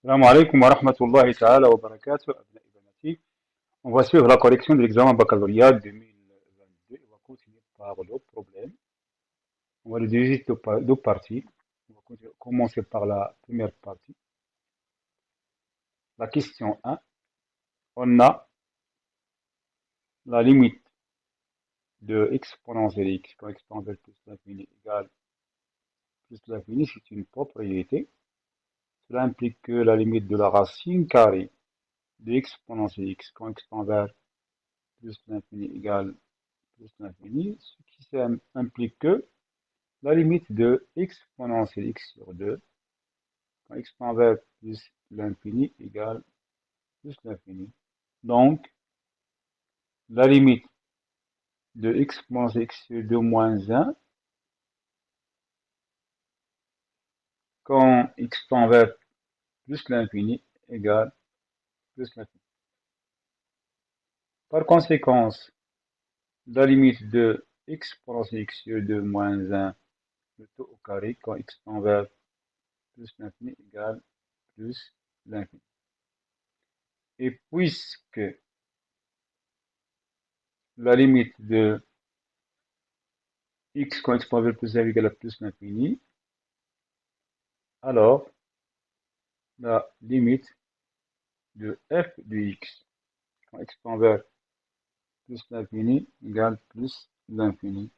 Salam alaikum wa rahmatullahi ta'ala wa barakatuh, abna'i banati. On va suivre la correction de l'examen baccalauréat 2022 et on va continuer par le problème. On va le diviser deux parties. On va commencer par la première partie. La question 1. On a la limite de exponentielle x quand exponentielle plus l'infini égale plus l'infini, c'est une propriété. Cela implique que la limite de la racine carrée de exponentielle x quand exponentielle plus l'infini égale plus l'infini, ce qui implique que la limite de exponentielle x sur 2, quand x tend vers plus l'infini égale plus l'infini. Donc, la limite de exponentielle x sur 2 moins 1, quand x tend vers plus l'infini égale plus l'infini. Par conséquent, la limite de exponentielle x sur 2 moins 1, le taux au carré, quand x tend vers plus l'infini égale plus l'infini. Et puisque la limite de x quand x tend vers plus l'infini égale à plus l'infini, alors la limite de f de x quand x tend vers plus l'infini égale plus l'infini.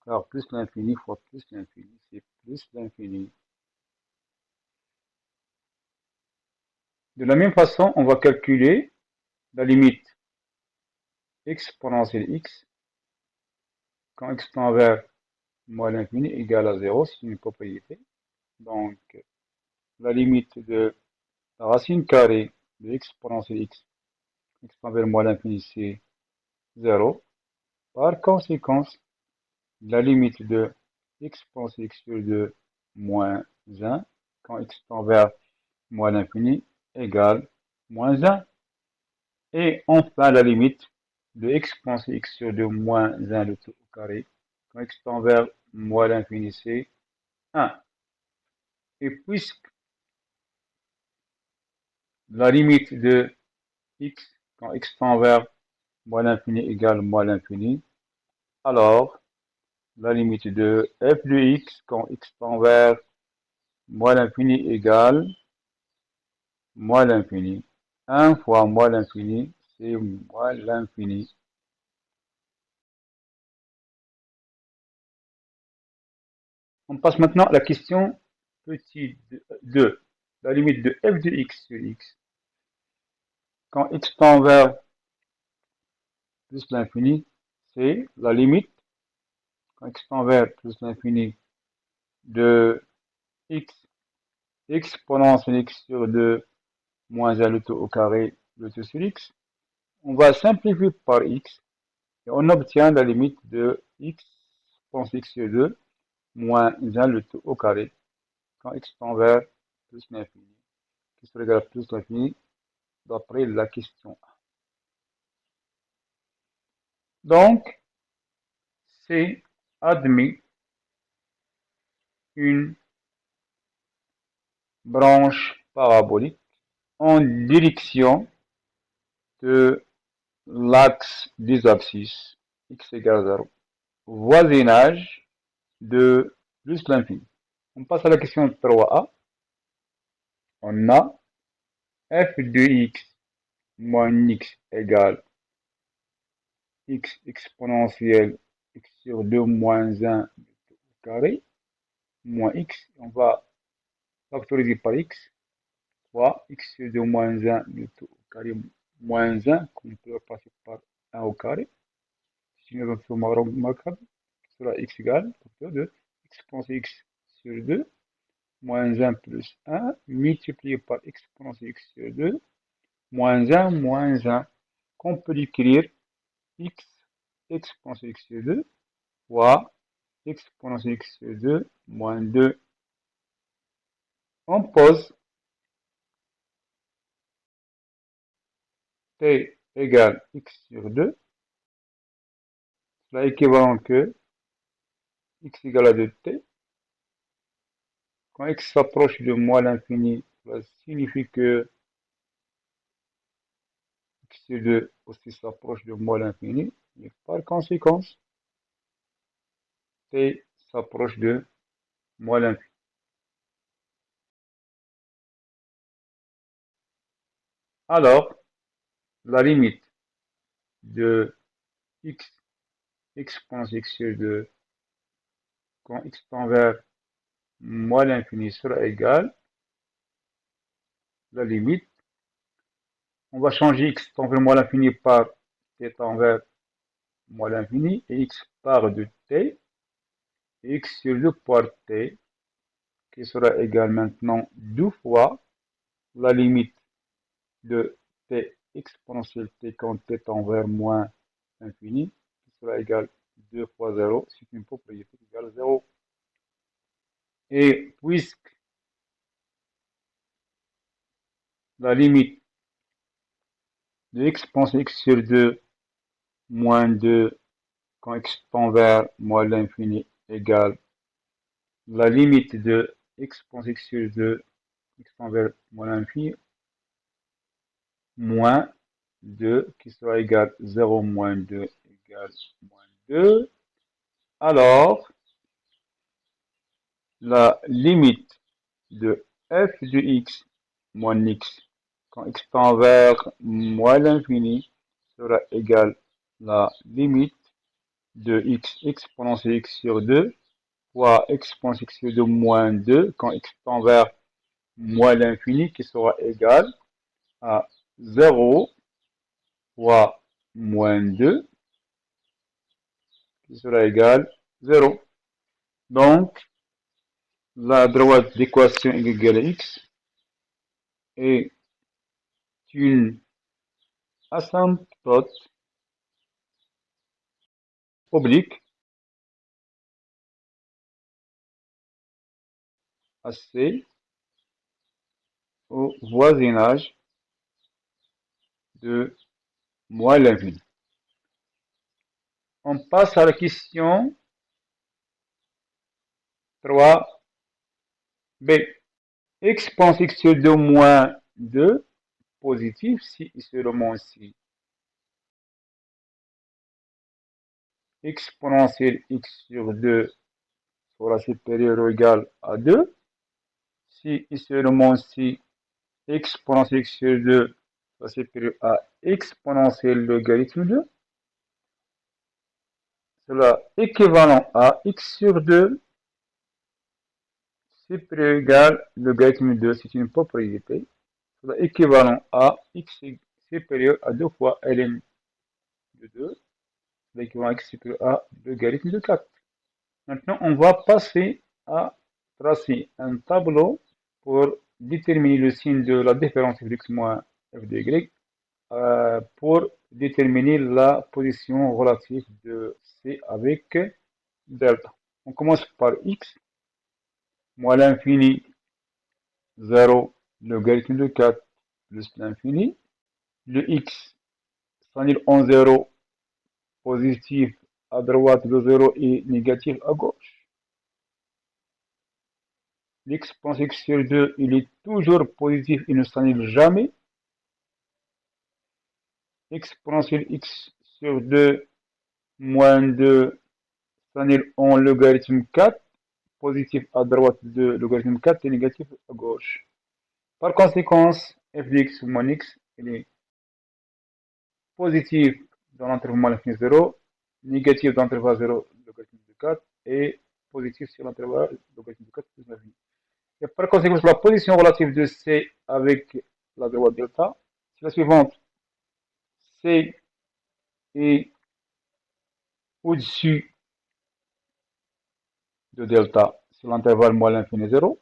Car plus l'infini fois plus l'infini, c'est plus l'infini. De la même façon, on va calculer la limite exponentielle x quand x tend vers moins l'infini égale à 0, c'est une propriété. Donc, la limite de la racine carrée de exponentielle x tend vers moins l'infini, c'est 0. Par conséquent, la limite de exponentielle x sur 2 moins 1 quand x tend vers moins l'infini égale moins 1. Et enfin, la limite de exponentielle x sur 2 moins 1 le tout au carré quand x tend vers moins l'infini, c'est 1. Et puisque la limite de x quand x tend vers moins l'infini égale moins l'infini, alors la limite de f de x quand x tend vers moins l'infini égale moins l'infini. 1 fois moins l'infini, c'est moins l'infini. On passe maintenant à la question petit 2. La limite de f de x sur x quand x tend vers plus l'infini, c'est la limite quand x tend vers plus l'infini de x exponentielle x sur 2 moins 1 le tout au carré, le tout sur x. On va simplifier par x et on obtient la limite de x exponentielle x sur 2 moins 1 le tout au carré quand x tend vers plus l'infini, qui serait égal à plus l'infini d'après la question 1. Donc, c'est admis une branche parabolique en direction de l'axe des abscisses x égale 0, voisinage de plus l'infini. On passe à la question 3a. On a f de x moins x égale x exponentielle x sur 2 moins 1 carré moins x. On va factoriser par x, soit x sur 2 moins 1 tout au carré moins 1 qu'on peut passer par 1 au carré. C'est une notation remarquable. Cela x égale facteur de x exponentielle x sur 2 moins 1 plus 1 multiplié par exponentielle x sur 2 moins 1 moins 1 qu'on peut écrire x exponentielle x sur 2 fois exponentielle x sur 2 moins 2. On pose t égale x sur 2, cela est équivalent que x égale à 2t. Quand x s'approche de moins l'infini, Cela signifie que x sur 2 aussi s'approche de moins l'infini. Et par conséquent, t s'approche de moins l'infini. Alors, la limite de x exponentielle x sur 2 quand x tend vers moins l'infini sera égale, la limite, on va changer x tend vers moins l'infini par t tend vers moins l'infini et x part de t, et x sur 2 par t, qui sera égal maintenant 2 fois la limite de t exponentielle t quand t tend vers moins l'infini, qui sera égal 2 fois 0, c'est une propriété égale 0. Et puisque la limite de exponentielle x sur 2 moins 2 quand x tend vers moins l'infini égale la limite de exponentielle x sur 2 x tend vers moins l'infini moins 2 qui sera égal 0 moins 2 égale moins 2. Alors, la limite de f de x moins x quand x tend vers moins l'infini sera égale la limite de x exponentielle x sur 2 fois exponentielle x sur 2 moins 2 quand x tend vers moins l'infini qui sera égal à 0 fois moins 2 qui sera égal 0. Donc, la droite d'équation y égale à x est une asymptote oblique AC au voisinage de moins l'infini. On passe à la question 3b. Expanse x sur 2 moins 2 positif si et seulement si exponentielle x sur 2 sera supérieur ou égal à 2, si et seulement si exponentielle x sur 2 sera supérieur à exponentielle logarithme 2, cela équivalent à x sur 2 supérieur ou égal logarithme 2, c'est une propriété. Cela équivalent à x supérieur à 2 fois ln de 2, l'équivalent à x supérieur à logarithme de 4. Maintenant, on va passer à tracer un tableau pour déterminer le signe de la différence f de x moins f de y pour déterminer la position relative de c avec delta. On commence par x moins l'infini 0 logarithme de 4 plus l'infini. Le x s'annule en 0 positif à droite de 0 et négatif à gauche. L'exponentielle x sur 2, il est toujours positif, il ne s'annule jamais. Exponentielle x sur 2 moins 2 s'annule en logarithme 4, positif à droite de logarithme 4 et négatif à gauche. Par conséquent, f de x moins x, il est positif dans l'intervalle moins l'infini 0, négatif dans l'intervalle 0, logarithme de 4, et positif sur l'intervalle logarithme de 4 plus l'infini. Et par conséquent, la position relative de C avec la droite delta, c'est la suivante. C est au-dessus de delta sur l'intervalle moins l'infini 0.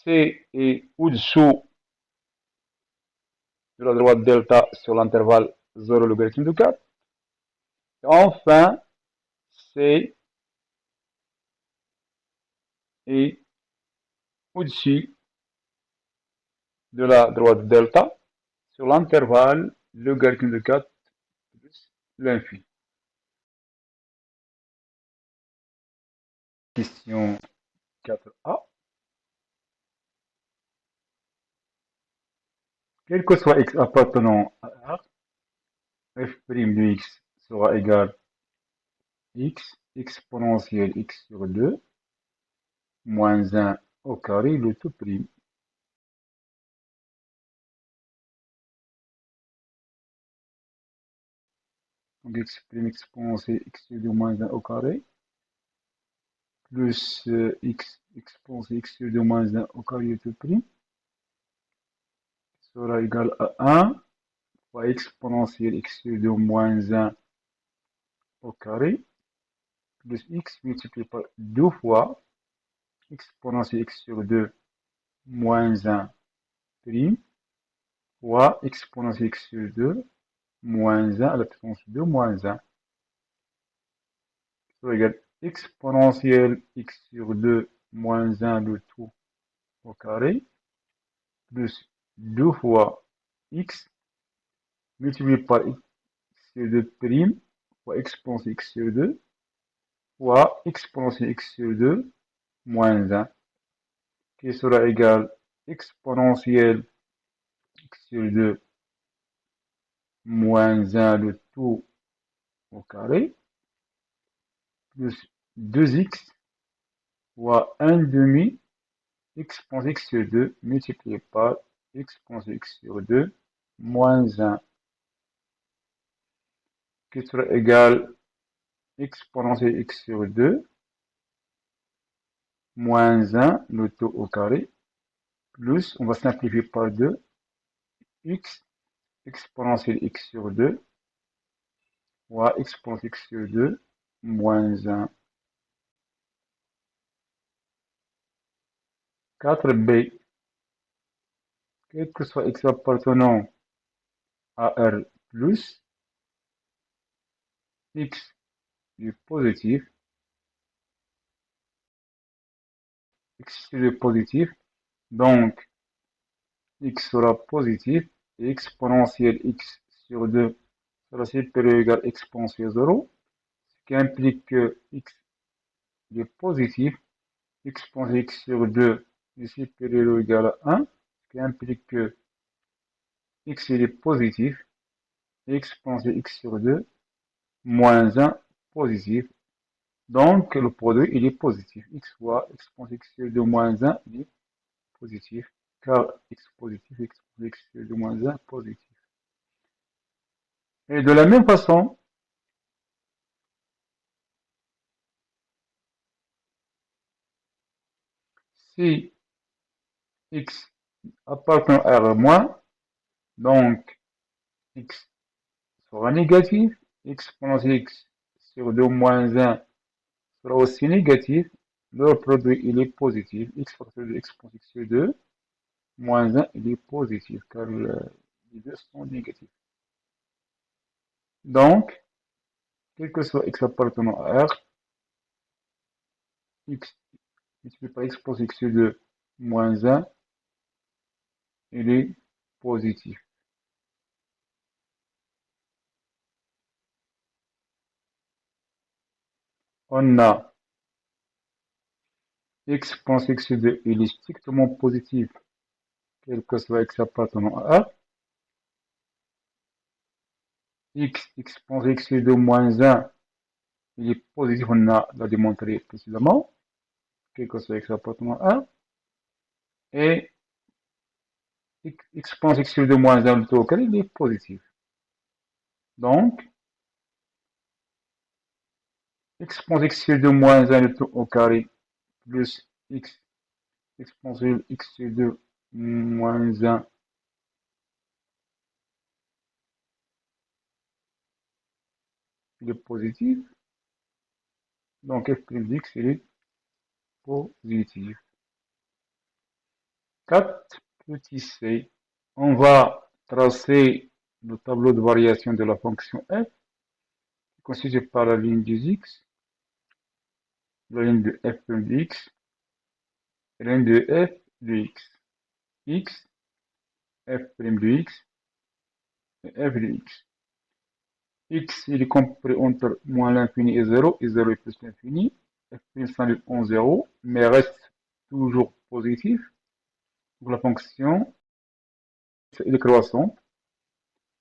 C est au-dessous de la droite delta sur l'intervalle 0 logarithme de 4. Et enfin, C est au-dessus de la droite delta sur l'intervalle logarithme de 4 plus l'infini. Question 4a. quel que soit x appartenant à R, f' de x sera égal x exponentielle x sur 2 moins 1 au carré le tout prime. Donc x prime exponentielle x sur 2 moins 1 au carré plus x exponentielle x sur 2 moins 1 au carré le tout prime sera égal à 1 fois exponentielle x sur 2 moins 1 au carré plus x multiplié par 2 fois exponentielle x sur 2 moins 1 prime fois exponentielle x sur 2 moins 1 à la puissance 2 moins 1. Ça égale exponentielle x sur 2 moins 1 le tout au carré plus 2 fois x multiplié par x sur 2 prime fois exponentielle x sur 2 fois exponentielle x sur 2 moins 1 qui sera égal exponentielle x sur 2 moins 1 le tout au carré plus 2x fois 1 demi exponentielle x sur 2 multiplié par exponentielle x sur 2 moins 1 qui sera égal exponentielle x sur 2 moins 1 le tout au carré plus, on va simplifier par 2, x exponentielle x sur 2 fois exponentielle x sur 2 moins 1. 4b, quel que soit x appartenant à R plus x du positif, x sur le positif, donc x sera positif et exponentielle x sur 2 sera supérieur ou égal à exponentielle 0, ce qui implique que x est positif, exponentielle x sur 2 est supérieur ou égal à 1, ce qui implique que x est positif et exponentielle x sur 2 moins 1 positif. Donc le produit il est positif. X fois exponentielle x sur 2 moins 1 il est positif. Car x positif, exponentielle x sur 2 moins 1 positif. Et de la même façon, si x appartient à R moins, donc x sera négatif, exponentielle x sur 2 moins 1 sera aussi négatif, leur produit il est positif, x facteur de exponentielle x sur 2 moins 1 il est positif, car les deux sont négatifs. Donc, quel que soit x appartenant à R, x multiplié par x plus x sur 2 moins 1, il est positif. On a x plus x sur 2, il est strictement positif, quel que soit x appartenant à R. X plus x sur 2 moins 1, il est positif, on a démontré précédemment, quel que soit x appartenant à R. Et x plus x sur 2 moins 1, le taux auquel il est positif. Donc, x plus x sur 2 moins 1, le taux au carré, plus x exponentielle x sur 2 moins 1 il est positif. Donc f' d'x il est positif. 4 petit c. On va tracer le tableau de variation de la fonction f constitué par la ligne des x, la ligne de f' de x, et la ligne de f de x. X, f' de x et f de x. X il est compris entre moins l'infini et 0 est plus l'infini. F' s'annule en 0 mais reste toujours positif. Donc la fonction décroissante,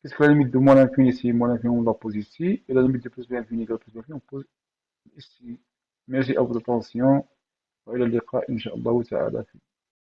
puisque la limite de moins l'infini, c'est moins l'infini, on la pose ici, et la limite de plus l'infini égale plus l'infini, on pose ici. Merci à votre attention, وإلى اللقاء إن شاء الله تعالى.